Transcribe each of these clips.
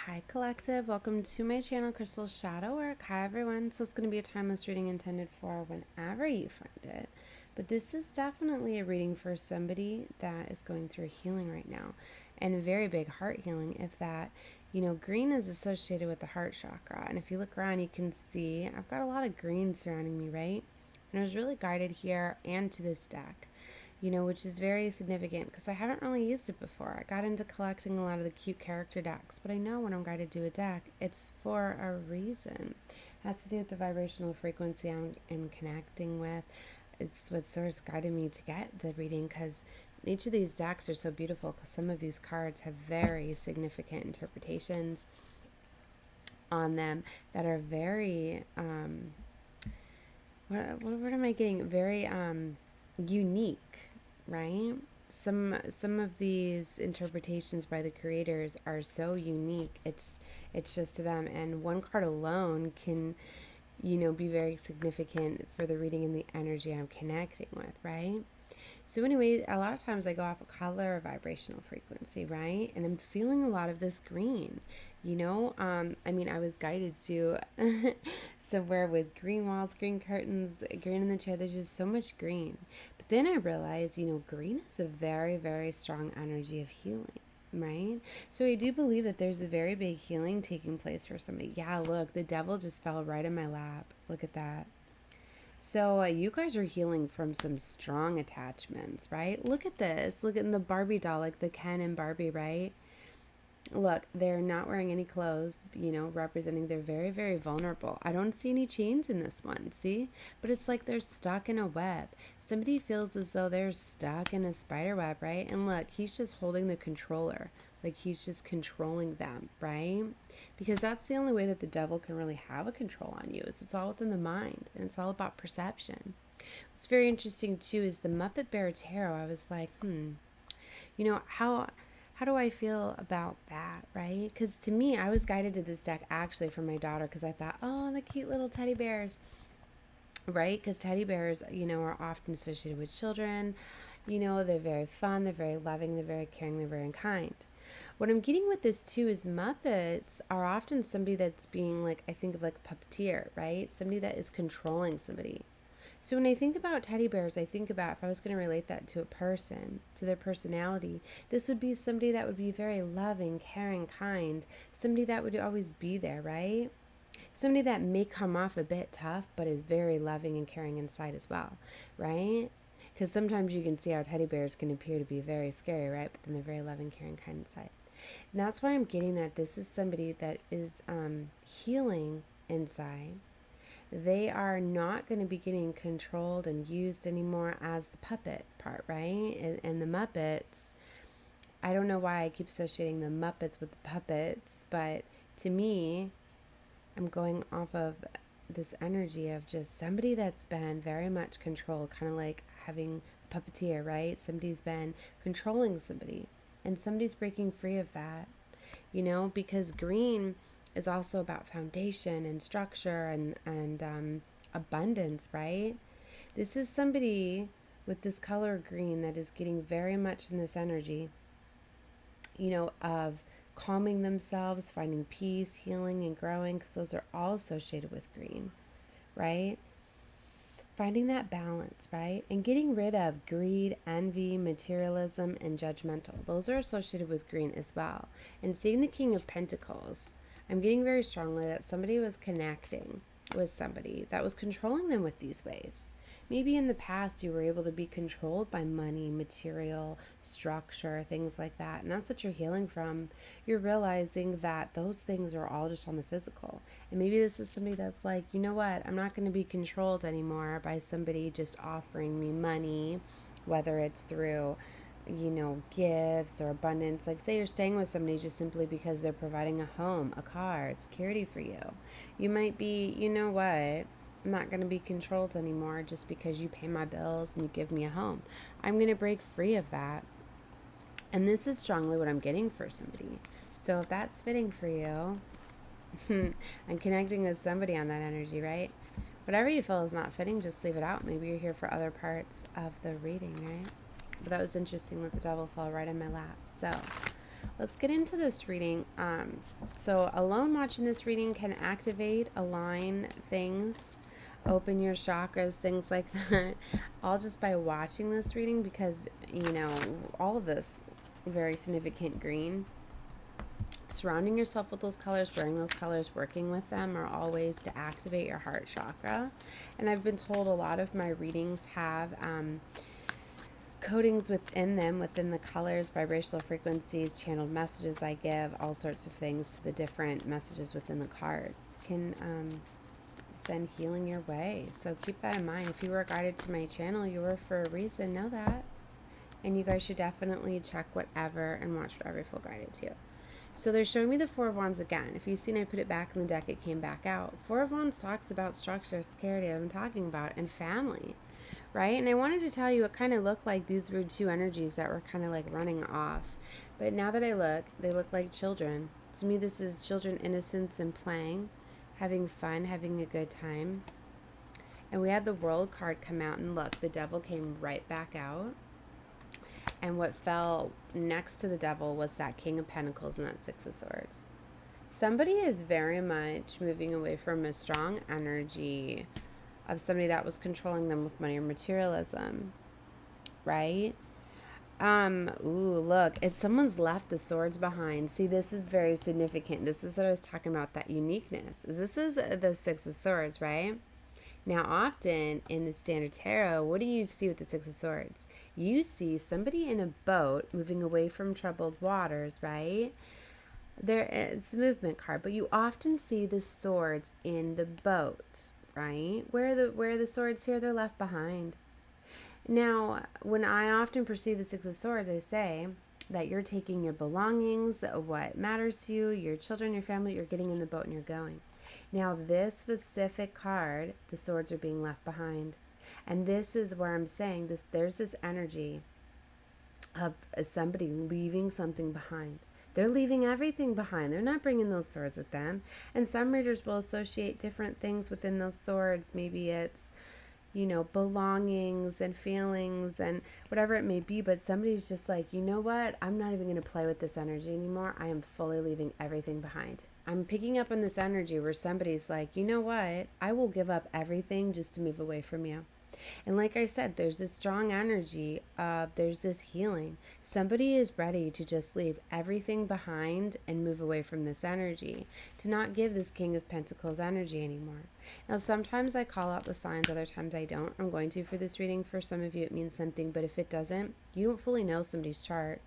Hi Collective, welcome to my channel Crystal Shadow Work. Hi everyone, so it's going to be a timeless reading intended for whenever you find it. But this is definitely a reading for somebody that is going through healing right now, and a very big heart healing. If that, green is associated with the heart chakra, and if you look around you can see I've got a lot of green surrounding me, right? And I was really guided here and to this deck, which is very significant because I haven't really used it before. I got into collecting a lot of the cute character decks, but I know when I'm guided to a deck, it's for a reason. It has to do with the vibrational frequency I'm in connecting with. It's what source guided me to get the reading, because each of these decks are so beautiful, because some of these cards have very significant interpretations on them that are very, what word am I getting? Very unique, right? Some of these interpretations by the creators are so unique. It's just to them, and one card alone can, be very significant for the reading and the energy I'm connecting with, right? So anyway, a lot of times I go off a color or vibrational frequency, right? And I'm feeling a lot of this green, I was guided to somewhere with green walls, green curtains, green in the chair. There's just so much green. But then I realized, green is a very, very strong energy of healing, right? So I do believe that there's a very big healing taking place for somebody. Yeah, look, the devil just fell right in my lap. Look at that. So you guys are healing from some strong attachments, right? Look at this. Look at the Barbie doll, like the Ken and Barbie, right? Look, they're not wearing any clothes, representing they're very, very vulnerable. I don't see any chains in this one, see? But it's like they're stuck in a web. Somebody feels as though they're stuck in a spider web, right? And look, he's just holding the controller. Like he's just controlling them, right? Because that's the only way that the devil can really have a control on you. It's all within the mind, and it's all about perception. What's very interesting too is the Muppet Bear Tarot. I was like, how do I feel about that, right? Because to me, I was guided to this deck actually from my daughter, because I thought, oh, the cute little teddy bears, right? Because teddy bears, are often associated with children. They're very fun, they're very loving, they're very caring, they're very kind. What I'm getting with this too is Muppets are often somebody that's being, like, I think of like a puppeteer, right? Somebody that is controlling somebody. So when I think about teddy bears, I think about, if I was going to relate that to a person, to their personality, this would be somebody that would be very loving, caring, kind, somebody that would always be there, right? Somebody that may come off a bit tough, but is very loving and caring inside as well, right? Because sometimes you can see how teddy bears can appear to be very scary, right? But then they're very loving, caring, kind inside. And that's why I'm getting that this is somebody that is healing inside. They are not going to be getting controlled and used anymore as the puppet part, right? And the Muppets, I don't know why I keep associating the Muppets with the puppets, but to me, I'm going off of this energy of just somebody that's been very much controlled, kind of like having a puppeteer, right? Somebody's been controlling somebody, and somebody's breaking free of that, because green is also about foundation and structure and abundance, right? This is somebody with this color green that is getting very much in this energy, of calming themselves, finding peace, healing, and growing, because those are all associated with green, right? Finding that balance, right? And getting rid of greed, envy, materialism, and judgmental. Those are associated with green as well. And seeing the King of Pentacles, I'm getting very strongly that somebody was connecting with somebody that was controlling them with these ways. Maybe in the past you were able to be controlled by money, material, structure, things like that. And that's what you're healing from. You're realizing that those things are all just on the physical. And maybe this is somebody that's like, you know what, I'm not going to be controlled anymore by somebody just offering me money, whether it's through, gifts or abundance. Like, say you're staying with somebody just simply because they're providing a home, a car, security for you. You might be, you know what, I'm not going to be controlled anymore just because you pay my bills and you give me a home. I'm going to break free of that. And this is strongly what I'm getting for somebody. So if that's fitting for you, I'm connecting with somebody on that energy, right? Whatever you feel is not fitting, just leave it out. Maybe you're here for other parts of the reading, right? But that was interesting that the devil fell right in my lap. So let's get into this reading. So alone watching this reading can activate, align things, open your chakras, things like that, all just by watching this reading because, all of this very significant green. Surrounding yourself with those colors, wearing those colors, working with them are all ways to activate your heart chakra. And I've been told a lot of my readings have coatings within them, within the colors, vibrational frequencies, channeled messages I give, all sorts of things to the different messages within the cards can send healing your way. So keep that in mind. If you were guided to my channel, you were for a reason. Know that. And you guys should definitely check whatever and watch whatever you feel guided to. So they're showing me the Four of Wands again. If you've seen I put it back in the deck, it came back out. Four of Wands talks about structure, security, I've been talking about, and family, right? And I wanted to tell you it kind of looked like these were two energies that were kind of like running off. But now that I look, they look like children. To me, this is children, innocence, and playing, having fun, having a good time. And we had the World card come out, and look, the Devil came right back out. And what fell next to the Devil was that King of Pentacles and that Six of Swords. Somebody is very much moving away from a strong energy of somebody that was controlling them with money or materialism, right? Ooh, look, it's someone's left the swords behind. See, this is very significant. This is what I was talking about, that uniqueness. This is the Six of Swords, right? Now, often in the Standard Tarot, what do you see with the Six of Swords? You see somebody in a boat moving away from troubled waters, right? It's a movement card, but you often see the swords in the boat, right? Where are the swords here? They're left behind. Now, when I often perceive the Six of Swords, I say that you're taking your belongings, what matters to you, your children, your family, you're getting in the boat and you're going. Now, this specific card, the swords are being left behind. And this is where I'm saying this. There's this energy of somebody leaving something behind. They're leaving everything behind. They're not bringing those swords with them. And some readers will associate different things within those swords. Maybe it's, belongings and feelings and whatever it may be. But somebody's just like, you know what? I'm not even going to play with this energy anymore. I am fully leaving everything behind. I'm picking up on this energy where somebody's like, you know what? I will give up everything just to move away from you. And like I said, there's this strong energy of there's this healing. Somebody is ready to just leave everything behind and move away from this energy, to not give this King of Pentacles energy anymore. Now, sometimes I call out the signs, other times I don't. I'm going to for this reading. For some of you, it means something, but if it doesn't, you don't fully know somebody's chart.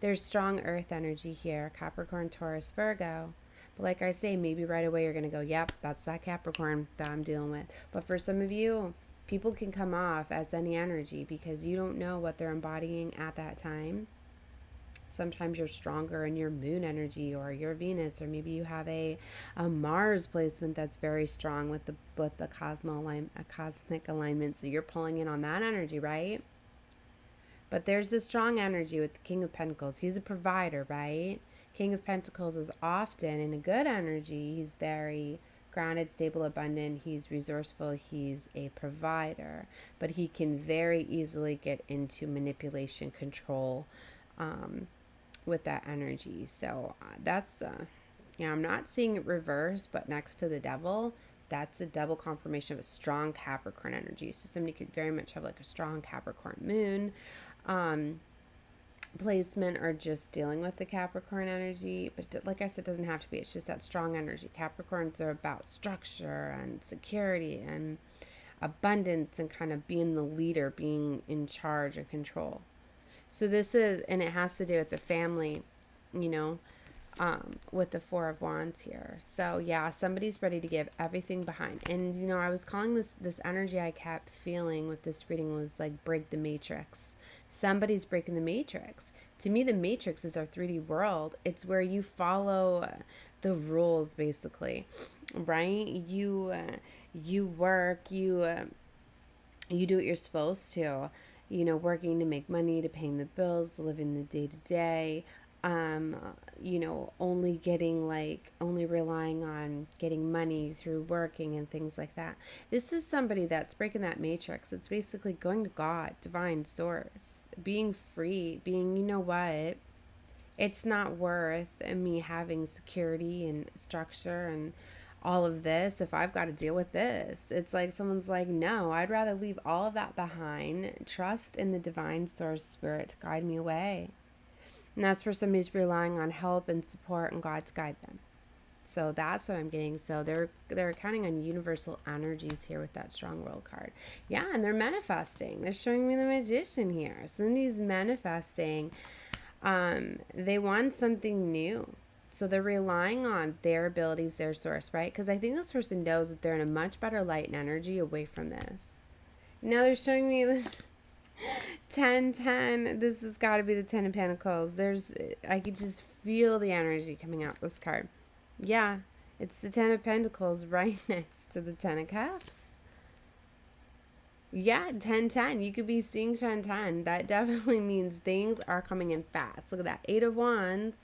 There's strong earth energy here, Capricorn, Taurus, Virgo. But like I say, maybe right away you're going to go, yep, that's that Capricorn that I'm dealing with. But for some of you, people can come off as any energy because you don't know what they're embodying at that time. Sometimes you're stronger in your moon energy or your Venus, or maybe you have a Mars placement that's very strong with the cosmic alignment. So you're pulling in on that energy, right? But there's a strong energy with the King of Pentacles. He's a provider, right? King of Pentacles is often in a good energy. He's very grounded, stable, abundant. He's resourceful. He's a provider. But he can very easily get into manipulation, control with that energy. So that's, I'm not seeing it reverse, but next to the Devil, that's a double confirmation of a strong Capricorn energy. So somebody could very much have like a strong Capricorn moon placement, or just dealing with the Capricorn energy. But like I said, it doesn't have to be. It's just that strong energy. Capricorns are about structure and security and abundance and kind of being the leader, being in charge and control. So this is, and it has to do with the family, with the Four of Wands here. So yeah, somebody's ready to give everything behind. And I was calling this energy I kept feeling with this reading was like break the matrix. Somebody's breaking the matrix. To me, the matrix is our 3D world. It's where you follow the rules, basically, right? You work, you do what you're supposed to, working to make money, to paying the bills, living the day to day, only relying on getting money through working and things like that. This is somebody that's breaking that matrix. It's basically going to God, divine source, being free, being, It's not worth me having security and structure and all of this if I've got to deal with this. It's like someone's like, no, I'd rather leave all of that behind, trust in the divine source spirit to guide me away. And that's for somebody who's relying on help and support and God to guide them. So that's what I'm getting. So they're counting on universal energies here with that strong world card. Yeah, and they're manifesting. They're showing me the magician here. Somebody's manifesting. They want something new. So they're relying on their abilities, their source, right? Because I think this person knows that they're in a much better light and energy away from this. Now they're showing me the 10. This has got to be the 10 of Pentacles. I could just feel the energy coming out this card. Yeah, it's the 10 of Pentacles right next to the 10 of Cups. Yeah, 10. You could be seeing 10. That definitely means things are coming in fast. Look at that. 8 of Wands.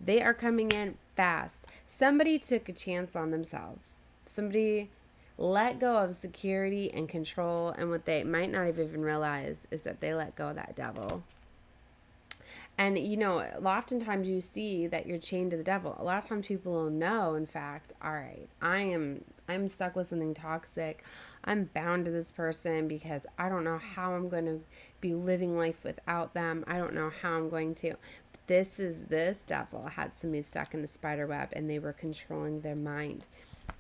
They are coming in fast. Somebody took a chance on themselves. Somebody let go of security and control. And what they might not have even realized is that they let go of that devil. And, you know, oftentimes you see that you're chained to the devil. A lot of times people will know, in fact, all right, I'm stuck with something toxic. I'm bound to this person because I don't know how I'm going to be living life without them. I don't know how I'm going to. This devil had somebody stuck in a spider web and they were controlling their mind,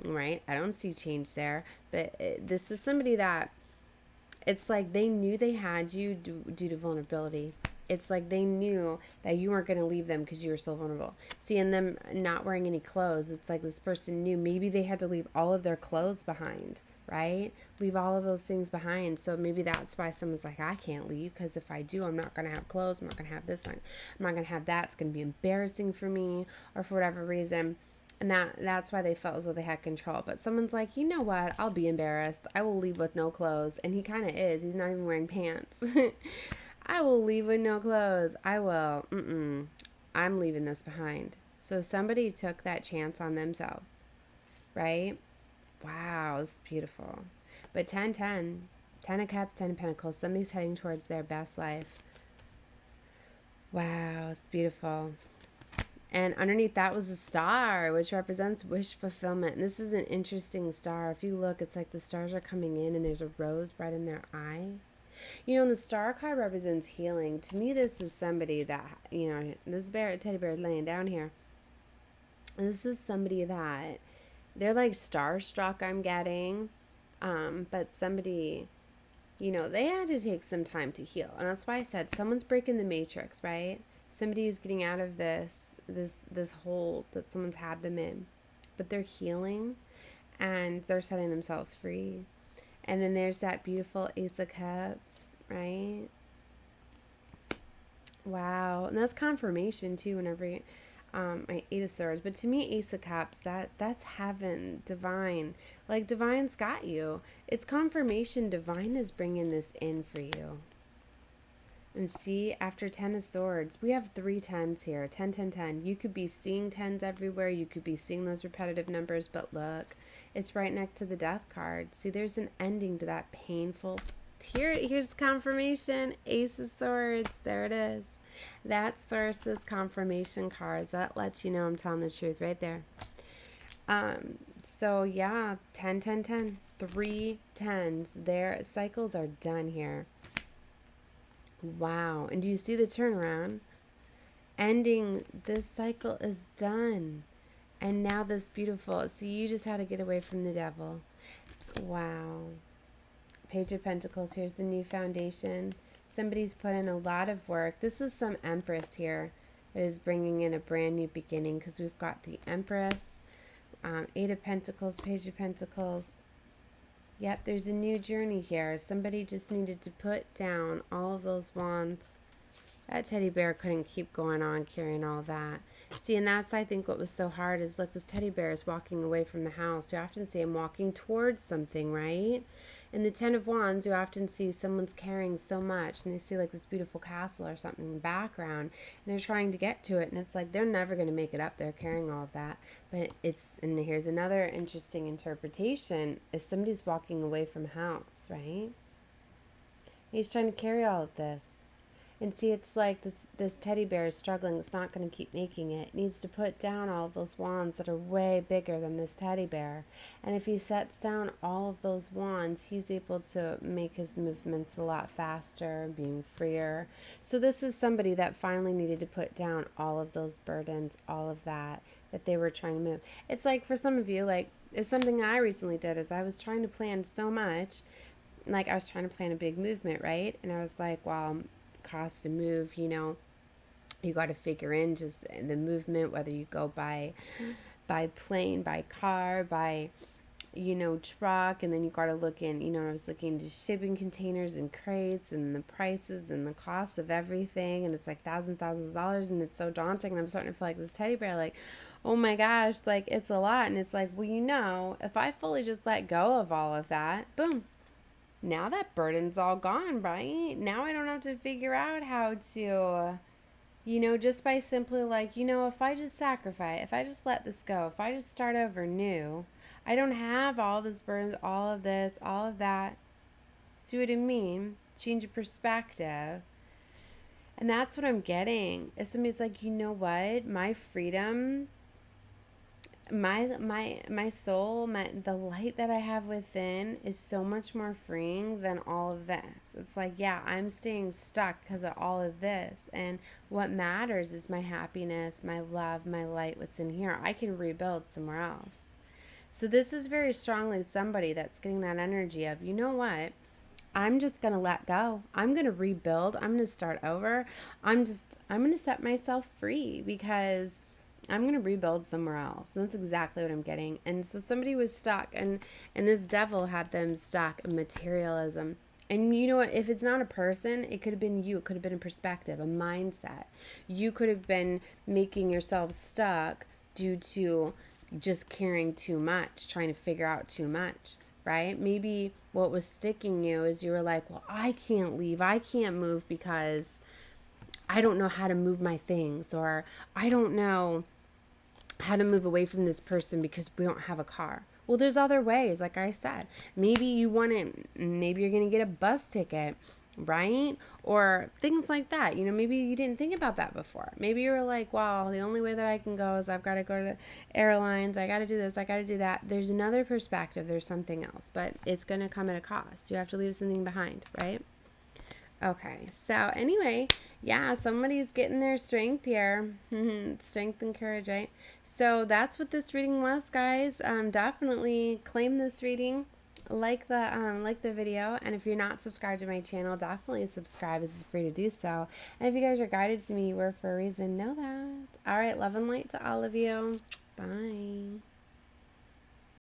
right? I don't see change there. But this is somebody that it's like they knew they had you due to vulnerability. It's like they knew that you weren't going to leave them because you were so vulnerable. See, and them not wearing any clothes, it's like this person knew maybe they had to leave all of their clothes behind, right? Leave all of those things behind. So maybe that's why someone's like, I can't leave because if I do, I'm not going to have clothes. I'm not going to have this. I'm not going to have that. It's going to be embarrassing for me or for whatever reason. And that's why they felt as though they had control. But someone's like, you know what? I'll be embarrassed. I will leave with no clothes. And he kind of is. He's not even wearing pants. I will leave with no clothes. I will. I'm leaving this behind. So somebody took that chance on themselves, right? Wow, it's beautiful. But 10 of Cups, 10 of Pentacles. Somebody's heading towards their best life. Wow, it's beautiful. And underneath that was a star, which represents wish fulfillment. And this is an interesting star. If you look, it's like the stars are coming in and there's a rose right in their eye. You know, the star card represents healing. To me, this is somebody that, you know, this teddy bear is laying down here. This is somebody that they're like starstruck, I'm getting. But somebody, you know, they had to take some time to heal. And that's why I said someone's breaking the matrix, right? Somebody is getting out of this hold that someone's had them in. But they're healing and they're setting themselves free. And then there's that beautiful Ace of Cups, right? Wow. And that's confirmation, too, whenever I Eight of Swords. But to me, Ace of Cups, that's heaven, divine. Like, divine's got you. It's confirmation divine is bringing this in for you. And see, after 10 of Swords, we have 3 10s here. 10. You could be seeing 10s everywhere. You could be seeing those repetitive numbers. But look, it's right next to the Death card. See, there's an ending to that painful. Here's confirmation. Ace of Swords. There it is. That Source's confirmation cards. That lets you know I'm telling the truth right there. So, yeah, 10. 3 10s. Their cycles are done here. Wow. And do you see the turnaround? Ending, this cycle is done. And now this beautiful, so you just had to get away from the devil. Wow. Page of Pentacles, here's the new foundation. Somebody's put in a lot of work. This is some Empress here that is bringing in a brand new beginning because we've got the Empress, 8 of Pentacles, Page of Pentacles. Yep, there's a new journey here. Somebody just needed to put down all of those wands. That teddy bear couldn't keep going on carrying all that. See, and that's, I think, what was so hard is, look, this teddy bear is walking away from the house. You often see him walking towards something, right? In the 10 of Wands, you often see someone's carrying so much, and they see, like, this beautiful castle or something in the background, and they're trying to get to it, and it's like they're never going to make it up there carrying all of that. But it's, and here's another interesting interpretation, is somebody's walking away from a house, right? He's trying to carry all of this. And see, it's like this teddy bear is struggling. It's not going to keep making it. It needs to put down all of those wands that are way bigger than this teddy bear. And if he sets down all of those wands, he's able to make his movements a lot faster, being freer. So this is somebody that finally needed to put down all of those burdens, all of that they were trying to move. It's like for some of you, like it's something I recently did is I was trying to plan so much, like I was trying to plan a big movement, right? And I was like, well, cost to move, you know, you got to figure in just the movement, whether you go by plane, by car, by, you know, truck, and then you got to look in, you know, I was looking into shipping containers and crates and the prices and the cost of everything, and it's like thousands of dollars, and it's so daunting, and I'm starting to feel like this teddy bear, like, oh my gosh, like it's a lot. And it's like, well, you know, if I fully just let go of all of that, boom, now that burden's all gone, right? Now I don't have to figure out how to, you know, just by simply like, you know, if I just sacrifice, if I just let this go, if I just start over new, I don't have all this burden, all of this, all of that. See what I mean? Change of perspective. And that's what I'm getting. Is somebody's like, you know what? My freedom, my soul, the light that I have within is so much more freeing than all of this. It's like, yeah, I'm staying stuck because of all of this, and what matters is my happiness, my love, my light, what's in here. I can rebuild somewhere else. So this is very strongly somebody that's getting that energy of, you know what, I'm just going to let go. I'm going to rebuild. I'm going to start over. I'm going to set myself free because I'm going to rebuild somewhere else. And that's exactly what I'm getting. And so somebody was stuck, and this devil had them stuck in materialism. And you know what? If it's not a person, it could have been you. It could have been a perspective, a mindset. You could have been making yourself stuck due to just caring too much, trying to figure out too much, right? Maybe what was sticking you is you were like, well, I can't leave. I can't move because I don't know how to move my things, or I don't know how to move away from this person because we don't have a car. Well, there's other ways, like I said. Maybe you want to, maybe you're going to get a bus ticket, right? Or things like that. You know, maybe you didn't think about that before. Maybe you were like, well, the only way that I can go is I've got to go to airlines. I got to do this. I got to do that. There's another perspective. There's something else, but it's going to come at a cost. You have to leave something behind, right? Okay, so anyway, yeah, somebody's getting their strength here. Strength and courage, right? So that's what this reading was, guys. Definitely claim this reading. Like the video, and if you're not subscribed to my channel, definitely subscribe. It's free to do so. And if you guys are guided to me, you were for a reason. Know that. All right, love and light to all of you. Bye.